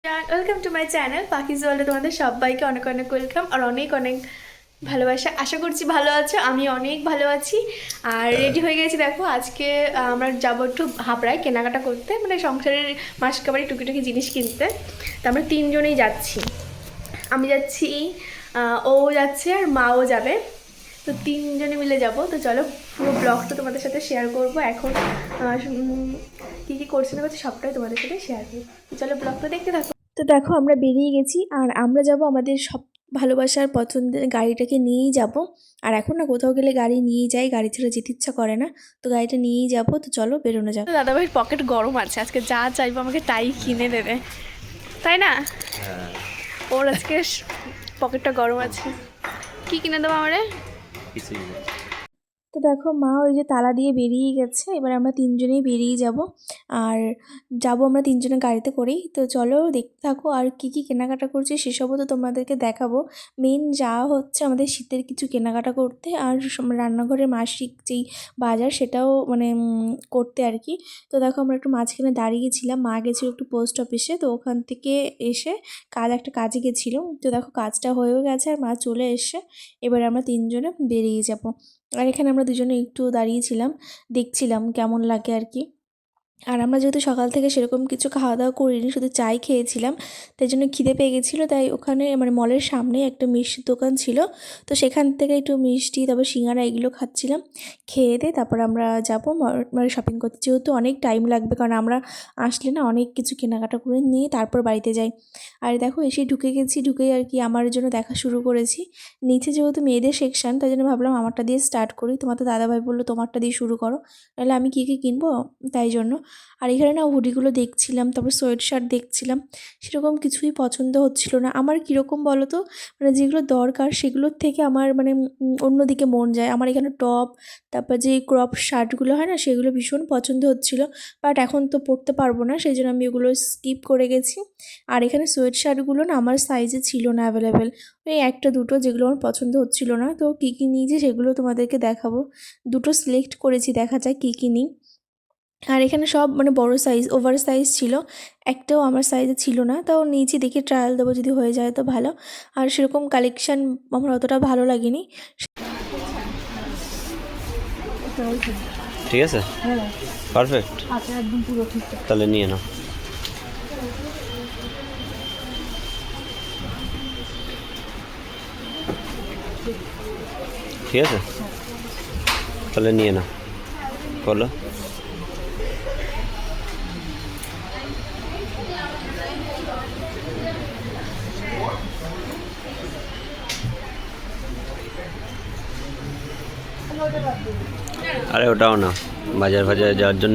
Welcome to my channel পাখিজ ওয়ার্ল্ডে তোমাদের সবাইকে অনেক অনেক ওয়েলকাম আর অনেক অনেক ভালোবাসা। আশা করছি ভালো আছো, আমি অনেক ভালো আছি। আর রেডি হয়ে গেছি, দেখো আজকে আমরা যাবো একটু হাবড়ায় কেনাকাটা করতে, মানে সংসারের মাসকাবারি টুকিটুকি জিনিস কিনতে। তো আমরা তিনজনেই যাচ্ছি, আমি যাচ্ছি, ও যাচ্ছে আর মাও যাবে। তো তিনজনে মিলে যাব। তো চলো পুরো ব্লগটা তোমাদের সাথে শেয়ার করবো। এখন কী কী করছি না করছি সবটাই তোমাদের সাথে শেয়ার করবো। তো চলো ব্লগটা দেখতে থাকো। তো দেখো আমরা বেরিয়ে গেছি আর আমরা যাব আমাদের সব ভালোবাসার পছন্দের গাড়িটাকে নিয়েই যাব। আর এখন না কোথাও গেলে গাড়ি নিয়েই যাই, গাড়ি ছাড়া যেতে ইচ্ছা করে না। তো গাড়িটা নিয়েই যাব। তো চলো বেরোনো যাক। দাদাভাইয়ের পকেট গরম আছে, আজকে যা চাইবো আমাকে তাই কিনে দেবে, তাই না? ওর আজকে পকেটটা গরম আছে। কি কিনে দেবো আমারে? তো দেখো মা ওই যে তালা দিয়ে বেরিয়ে গেছে, এবার আমরা তিনজনেই বেরিয়ে যাব। আর যাব আমরা তিনজনে গাড়িতে করেই। তো চলো দেখতে থাকো আর কি কি কেনাকাটা করছি সেসবও তো তোমাদেরকে দেখাবো। মেন যাওয়া হচ্ছে আমাদের শীতের কিছু কেনাকাটা করতে, আর রান্নাঘরের মাসিক যেই বাজার সেটাও মানে করতে আর কি। তো দেখো আমরা একটু মাঝখানে দাঁড়িয়েছিলাম, মা গেছিলো একটু পোস্ট অফিসে, তো ওখান থেকে এসে একটা কাজে গেছিলো। তো দেখো কাজটা হয়েও গেছে আর মা চলে এসে এবার আমরা তিনজনে বেরিয়ে যাব। আর এখানে আমরা দুজনে একটু দাঁড়িয়েছিলাম, দেখছিলাম কেমন লাগে আর কি। আর আমরা যেহেতু সকাল থেকে সেরকম কিছু খাওয়া দাওয়া করিনি, শুধু চাই খেয়েছিলাম, তাই জন্য খিদে পেয়ে গেছিলো। তাই ওখানে মানে মলের সামনে একটা মিষ্টির দোকান ছিল, তো সেখান থেকে একটু মিষ্টি তারপর সিঙ্গারা এগুলো খাচ্ছিলাম। খেয়ে দিয়ে তারপর আমরা যাবো মানে শপিং করতে, যেহেতু অনেক টাইম লাগবে, কারণ আমরা আসলে না অনেক কিছু কেনাকাটা করে নিয়ে তারপর বাড়িতে যাই। আর দেখো এসে ঢুকে গেছি, ঢুকেই আর কি আমার জন্য দেখা শুরু করেছি। নিচে যেহেতু মেয়েদের সেকশন, তাই জন্য ভাবলাম আমারটা দিয়ে স্টার্ট করি। তোমার তো দাদাভাই বললো তোমারটা দিয়ে শুরু করো, নাহলে আমি কী কী কিনবো, তাই জন্য। আর এখানে না হুডিগুলো দেখছিলাম, তারপর সোয়েট শার্ট দেখছিলাম, সেরকম কিছুই পছন্দ হচ্ছিল না আমার। কীরকম বলো তো, মানে যেগুলো দরকার সেগুলোর থেকে আমার মানে অন্যদিকে মন যায়। আমার এখানে টপ, তারপর যে ক্রপ শার্টগুলো হয় না সেগুলো ভীষণ পছন্দ হচ্ছিল, বাট এখন তো পরতে পারবো না, সেই জন্য আমি ওগুলো স্কিপ করে গেছি। আর এখানে সোয়েট শার্টগুলো না আমার সাইজে ছিল না অ্যাভেলেবেল, ওই একটা দুটো যেগুলো আমার পছন্দ হচ্ছিল না। তো কী কী নিয়েছি সেগুলো তোমাদেরকে দেখাবো। দুটো সিলেক্ট করেছি, দেখা যায় কী কী নিই। আর এখানে সব মানে বড় সাইজ, ওভার সাইজ ছিল, একটাও আমার সাইজে ছিল না। তাও নিয়েছি, দেখি ট্রায়াল দেবো, যদি হয়ে যায় তো ভালো। আর সেরকম কালেকশান আমার অতটা ভালো লাগেনি। ঠিক আছে, পারফেক্ট, আচ্ছা একদম পুরো ঠিক। তাহলে নিয়ে নাও। ঠিক আছে, তাহলে নিয়ে নাও, বলো। আরে ওটাও না, বাজার বাজারে যাওয়ার জন্য।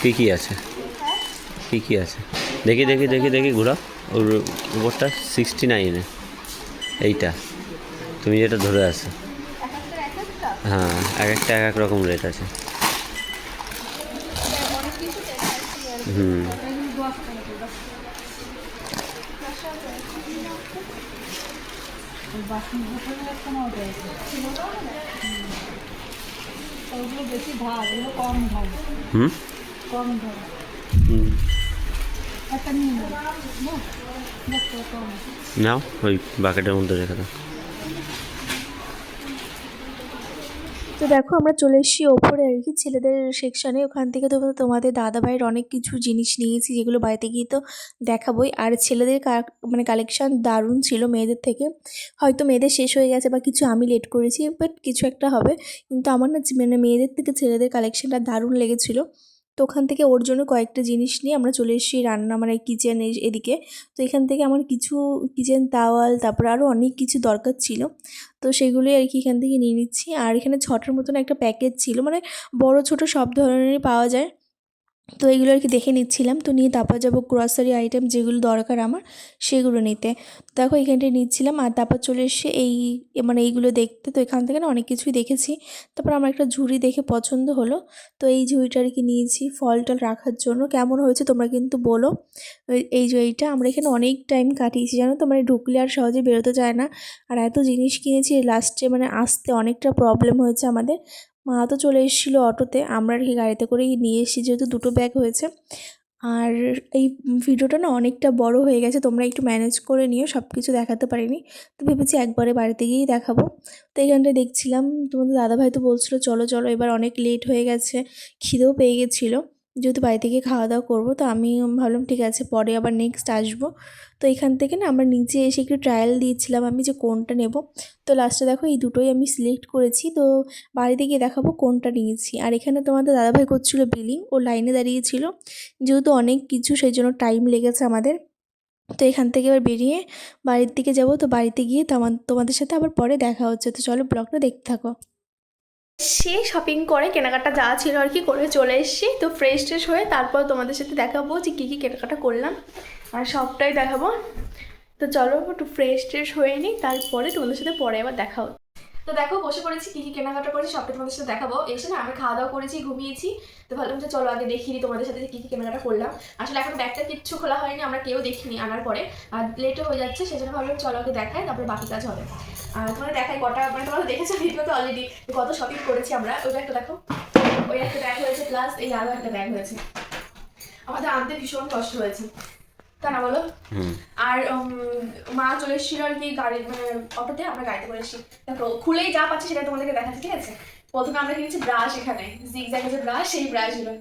কী কী আছে, কী কী আছে দেখি দেখি দেখি দেখি, ঘোরা ওর উপরটা 69-এ, এইটা তুমি যেটা ধরে আছো। হ্যাঁ, এক একটা এক এক রকম রেট আছে। হুম, হুম, হুম, নাও ওই বাকেটের মধ্যে রেখে দাও। তো দেখো আমরা চলে এসেছি ওপরে আর কি, ছেলেদের সেকশানে। ওখান থেকে তো তোমাদের দাদাভাইয়ের অনেক কিছু জিনিস নিয়েছি, যেগুলো বাড়িতে গিয়ে তো দেখাবোই। আর ছেলেদের মানে কালেকশান দারুণ ছিল মেয়েদের থেকে। হয়তো মেয়েদের শেষ হয়ে গেছে বা কিছু আমি লেট করেছি, বাট কিছু একটা হবে। কিন্তু আমার না মানে মেয়েদের থেকে ছেলেদের কালেকশানটা দারুণ লেগেছিলো। তো ওখান থেকে ওর জন্য কয়েকটা জিনিস নিয়ে আমরা চলে এসেছি রান্না মানে কিচেন এদিকে। তো এখান থেকে আমার কিছু কিচেন তাওয়াল, তারপরে আরও অনেক কিছু দরকার ছিল, তো সেগুলোই আর কি এখান থেকে নিয়ে নিচ্ছি। আর এখানে 6টার মতন একটা প্যাকেজ ছিল, মানে বড় ছোট সব ধরনেরই পাওয়া যায়। তো এগুলো আর কি দেখে নিচ্ছিলাম। তো নিয়ে তারপর যাবো গ্রসারি আইটেম যেগুলো দরকার আমার সেগুলো নিতে। দেখো এখানটায় নিচ্ছিলাম আর তারপর চলে এসে মানে এইগুলো দেখতে। তো এখান থেকে না অনেক কিছুই দেখেছি, তারপর আমার একটা ঝুড়ি দেখে পছন্দ হলো, তো এই ঝুড়িটা আর কি নিয়েছি ফল টল রাখার জন্য। কেমন হয়েছে তোমরা কিন্তু বলো। এই যে এইটা আমরা এখানে অনেক টাইম কাটিয়েছি জানো তো, মানে ঢুকলে আর সহজে বেরোতে চায় না। আর এত জিনিস কিনেছি লাস্টে মানে আসতে অনেকটা প্রবলেম হয়েছে আমাদের। মা তো চলে এসেছিলো অটোতে, আমরা আর কি গাড়িতে করেই নিয়ে এসেছি, যেহেতু দুটো ব্যাগ হয়েছে। আর এই ভিডিওটা না অনেকটা বড় হয়ে গেছে, তোমরা একটু ম্যানেজ করে নিও, সব কিছু দেখাতে পারিনি। তো ভেবেছি একবারে বাড়িতে গিয়েই দেখাবো। তো এইখানটায় দেখছিলাম তোমাদের দাদাভাই তো বলছিল চলো চলো, এবার অনেক লেট হয়ে গেছে, খিদেও পেয়ে গেছিলো, যেহেতু বাড়িতে গিয়ে খাওয়া দাওয়া করবো। তো আমি ভাবলাম ঠিক আছে পরে আবার নেক্সট আসবো। তো এখান থেকে না আমরা নিচে এসে একটু ট্রায়াল দিয়েছিলাম আমি যে কোনটা নেব। তো লাস্টে দেখো এই দুটোই আমি সিলেক্ট করেছি। তো বাড়িতে গিয়ে দেখাবো কোনটা নিয়েছি। আর এখানে তোমাদের দাদাভাই করছিল বিলিং, ও লাইনে দাঁড়িয়েছিল, যেহেতু অনেক কিছু সেই জন্য টাইম লেগেছে আমাদের। তো এখান থেকে এবার বেরিয়ে বাড়ির দিকে যাব। তো বাড়িতে গিয়ে তোমাদের সাথে আবার পরে দেখা হচ্ছে। তো চলো ব্লগটা দেখতে থাকো। সে শপিং করে কেনাকাটা যা ছিল আর কি করে চলে এসেছি। তো ফ্রেশ ট্রেশ হয়ে তারপর তোমাদের সাথে দেখাবো যে কী কী কেনাকাটা করলাম, আর সবটাই দেখাবো। তো চলো একটু ফ্রেশ ট্রেশ হয়ে নিই, তারপরে তোমাদের সাথে পরে আবার দেখা হচ্ছে। তো দেখো বসে পড়েছি, কী কী কেনাকাটা করেছি সবটা তোমাদের সাথে দেখাবো। এসে না আমি খাওয়া দাওয়া করেছি, ঘুমিয়েছি। তো ভাবলাম যে চলো আগে দেখিয়ে দিই তোমাদের সাথে যে কী কী কেনাকাটা করলাম। আসলে এখন ব্যাগটা কিচ্ছু খোলা হয়নি, আমরা কেউ দেখিনি আনার পরে, আর লেটও হয়ে যাচ্ছে, সেজন্য ভাবলাম চলো আগে দেখাই, তারপরে বাকি কাজ হবে। আর তোমাদের দেখাই কটা, মানে তোমরা দেখেছো ভিডিওতে অলরেডি কত শপিং করেছি আমরা। ওই ব্যাগটা দেখো, ওই একটা ব্যাগ হয়েছে, প্লাস এই আরও একটা ব্যাগ হয়েছে। আমাদের আনতে ভীষণ কষ্ট হয়েছে, তা না বলো? আর মা চলে এসেছিল আর কি গাড়ি, মানে অটোতে, আমরা গাড়িতে করে এসেছি। দেখো খুলেই যা পাচ্ছি সেটা তোমাদেরকে দেখাচ্ছি, ঠিক আছে? প্রথমে আমরা কিনেছি ব্রাশ, এখানে জিগজ্যাগ যে ব্রাশ, সেই ব্রাশগুলো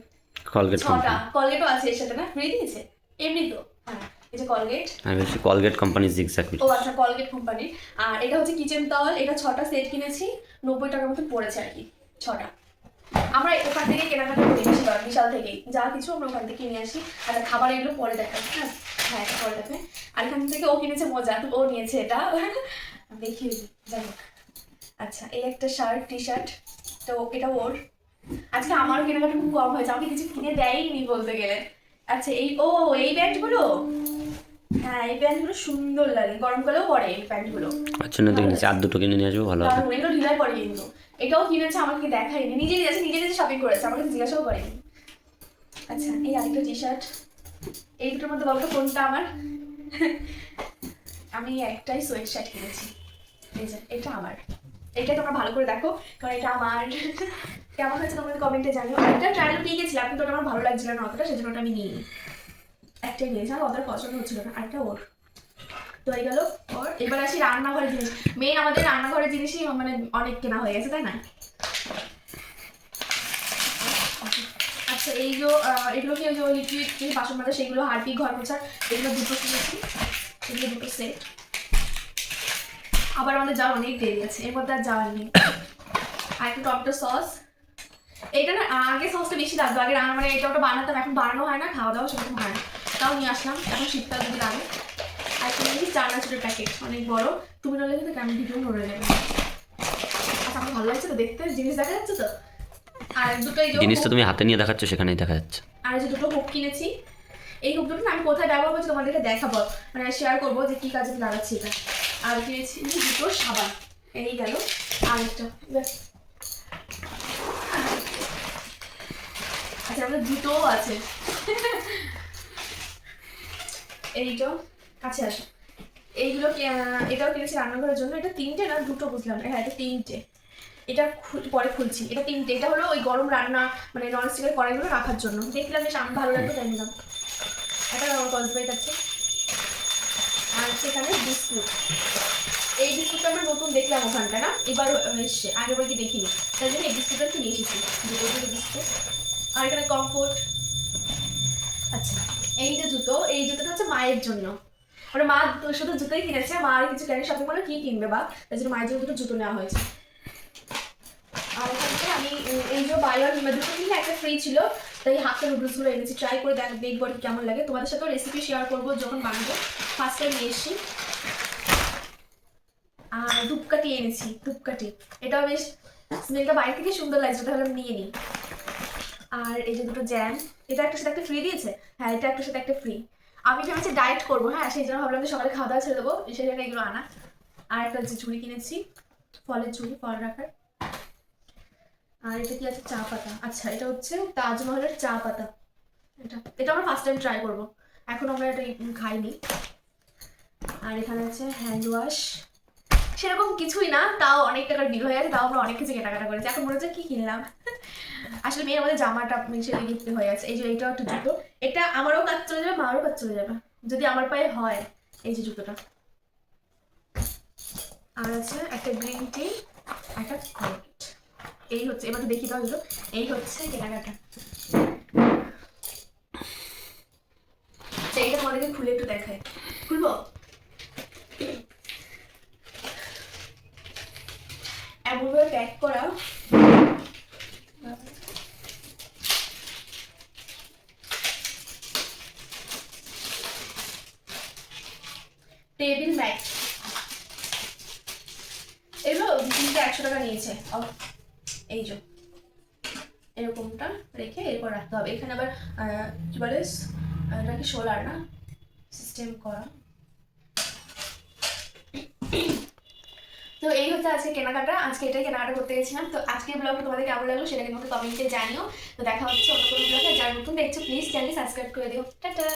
কলগেট 6টা। কলগেটও আছে এর সাথে, না ফ্রি দিয়েছে এমনি তো। হ্যাঁ এই যে কলগেট, আমি বলছি কলগেট কোম্পানি জিগজ্যাগ। ও আচ্ছা কলগেট কোম্পানির। আর এটা হচ্ছে কিচেন টাওয়াল, এটা 6টা সেট কিনেছি, 90 টাকার মতন পড়েছে আর কি 6টা। আমরা ওখান থেকে কেনাকাটা করি বেশিরভাগ, বিশাল থেকেই যা কিছু আমরা ওখান থেকে কিনে আসি। আর খাবার এগুলো পরে দেখাবো, হ্যাঁ হ্যাঁ এটা পরে দেখবে। আর এখান থেকে ও কিনেছে মোজা, ও নিয়েছে এটা, দেখিয়ে দিই, যাই হোক। আচ্ছা এই একটা শার্ট, টি শার্ট, তো এটা ওর। আজকে আমারও কেনাকাটা খুব কম হয়েছে, আমাকে কিছু কিনে দেয়নি বলতে গেলে। আচ্ছা এই প্যান্টগুলো, হ্যাঁ এই প্যান্টগুলো সুন্দর লাগে, গরমকালেও পরে এই প্যান্টগুলো। আচ্ছা না দেখি আর দুটো কিনে নিয়ে আসবো, ভালো হবে। এগুলো ঢিলাই পরে কিন্তু। এটাও কিনেছে, আমাকে দেখায়নি, নিজে নিজে শপিং করেছে, আমাকে জিজ্ঞাসাও করেনি। আচ্ছা এই আরেকটা টি শার্ট, এই দুটোর মধ্যে বলতো কোনটা আমার? আমি একটাই সোয়েট শার্ট কিনেছি, এই যে এটা আমার। এটা তোমরা ভালো করে দেখো, কারণ এটা আমার। কেমন হয়েছে তোমরা কমেন্টে জানিও। একটা ট্রায়াল পেয়ে গেছিলাম কিন্তু ওটা আমার ভালো লাগছিল না অতটা, সেজন্য ওটা আমি নিইনি। একটাই নিয়েছি, আমার অতটা পছন্দ হচ্ছিল না। আরেকটা ওর। তো হয়ে গেল ওর। এবার আসি রান্নাঘরের জিনিস। মেন আমাদের রান্নাঘরের জিনিসই মানে অনেক কেনা হয়ে গেছে, তাই না? আচ্ছা এই যে এগুলো কি, ওই যে লিকুইড যে বাসন মাজা সেগুলো, হারপিক, ঘর মোছার, এগুলো দুটো কিনেছি, এগুলো দুটো সেট। আবার আমাদের যাওয়ার অনেক দেরি আছে, এর মধ্যে আর যাওয়ার নেই। আর একটা টমেটো সস, এইটা না আগে সসটা বেশি লাগতো, আগে মানে এটা ওটা বানাতাম, এখন বানানো হয় না, খাওয়া দাওয়া সেরকম হয় না, তাও নিয়ে আসলাম, এখন শীতকাল যদি লাগে। আর একটা নিয়েছি চানাচুরের প্যাকেট, অনেক বড়, তুমি নলে কিন্তু কেমন ভিডিও নড়ে নেবে। আচ্ছা আমার ভালো লাগছে তো দেখতে, জিনিস দেখা যাচ্ছে তো। আর দুটো জিনিস তো তুমি হাতে নিয়ে দেখাচ্ছ, সেখানেই দেখা যাচ্ছে। আর যে দুটো হুক কিনেছি, এই হুক দুটো না আমি কোথায় ব্যবহার করছি তোমাদেরকে দেখাবো, মানে শেয়ার করবো যে কি কাজে লাগাচ্ছি এটা। আর কিনেছি দুটো সাবান, এই গেল। আর একটা আচ্ছা আমাদের জুতোও আছে। এইটা কাছে আসে, এইগুলো এটাও কিনেছি রান্নাঘরের জন্য। এটা 3টে না 2টো বুঝলাম না, হ্যাঁ এটা 3টে। এটা পরে খুলছি, এটা 3টে। এটা হলো ওই গরম রান্না মানে ননস্টিকের কড়াইগুলো রাখার জন্য, দেখলাম বেশ আমার ভালো লাগবে তাই নিলাম। একটা কসবাইট আছে। আর সেখানে বিস্কুট, এই বিস্কুটটা আমরা নতুন দেখলাম ওখানটা, না এবার এসছে, আগেবার কি দেখিনি, তাই জন্য এই বিস্কুটটা কিনে এসেছি, দুটো বিস্কুট। আর এখানে কমফোর্ট। আচ্ছা এই যে জুতো, এই জুতোটা হচ্ছে মায়ের জন্য, মানে মা শুধু জুতোই কিনেছে, মা আর কিছু কেন শপিং করলে কি কিনবে বা, তাই জন্য মায়ের জন্য দুটো জুতো নেওয়া হয়েছে। আর এখান থেকে আমি এই যে বাই ওয়ান দুটো কিনলে একটা ফ্রি ছিল, তাই হাফটা নুডলসগুলো এনেছি, ট্রাই করে দেখবো কেমন লাগে, তোমাদের সাথেও রেসিপি শেয়ার করবো যখন বানাবো। ফার্স্ট টাইম নিয়ে এসেছি। আর ধূপকাঠি এনেছি, ধূপকাঠি, এটাও বেশ স্মেলটা বাইরে থেকে সুন্দর লাগছে, তাহলে নিয়ে নিই। আর এই যে দুটো জ্যাম, এটা একটার সাথে একটা ফ্রি দিয়েছে, হ্যাঁ এটা একটার সাথে একটা ফ্রি। আমি ভেবেছি ডায়েট করবো, হ্যাঁ সেই জন্য ভাবলাম যে সকালে খাওয়া দাওয়া ছেড়ে দেবো, সেই জন্য এগুলো আনা। আর একটা হচ্ছে ঝুড়ি কিনেছি, ফলের ঝুড়ি, ফল রাখার। আর এটা কি আছে, চা পাতা। আচ্ছা এটা হচ্ছে তাজমহলের চা পাতা, এটা আমরা ফার্স্ট টাইম ট্রাই করবো, এখন আমরা এটা খাইনি। আর এখানে আছে হ্যান্ড ওয়াশ, সেরকম কিছুই না, তাও অনেক টাকার বিল হয়ে গেছে, তাও আমরা অনেক কিছু কেনাকাটা করেছি, এখন মনে হচ্ছে কি কিনলাম। আসলে মেয়ের আমাদের জামাটা মিশে গিফট হয়ে গেছে। এই যে এইটাও একটা জুতো, এটা আমারও কাজ চলে যাবে, মারও কাজ চলে যাবে যদি আমার পায়ে হয়। এই যে জুতোটা, আর আছে একটা গ্রিন টি, একটা কলগেট। এই হচ্ছে, এবার দেখি দাও, এই হচ্ছে কেনাকাটা। এইটা তোমাদেরকে খুলে একটু দেখাই, খুলবো? এমনভাবে প্যাক করা, টেবিল ম্যাট, এগুলো 100 টাকা নিয়েছে। এই যে এরকমটা রেখে এরপর রাখতে হবে। এখানে আবার কি বলে, এটা কি সোলার না, সিস্টেম করা। তো এই হচ্ছে আজকে কেনাকাটা, আজকে এটাই কেনাকাটা করতে গেছিলাম। তো আজকের ব্লগটা তোমাদের কেমন লাগলো সেটা কিন্তু কমেন্টে জানিও। তো দেখা হচ্ছে অন্য কোনো ব্লগে। যারা নতুন দেখছো প্লিজ চ্যানেলটি সাবস্ক্রাইব করে দিও। টাটা।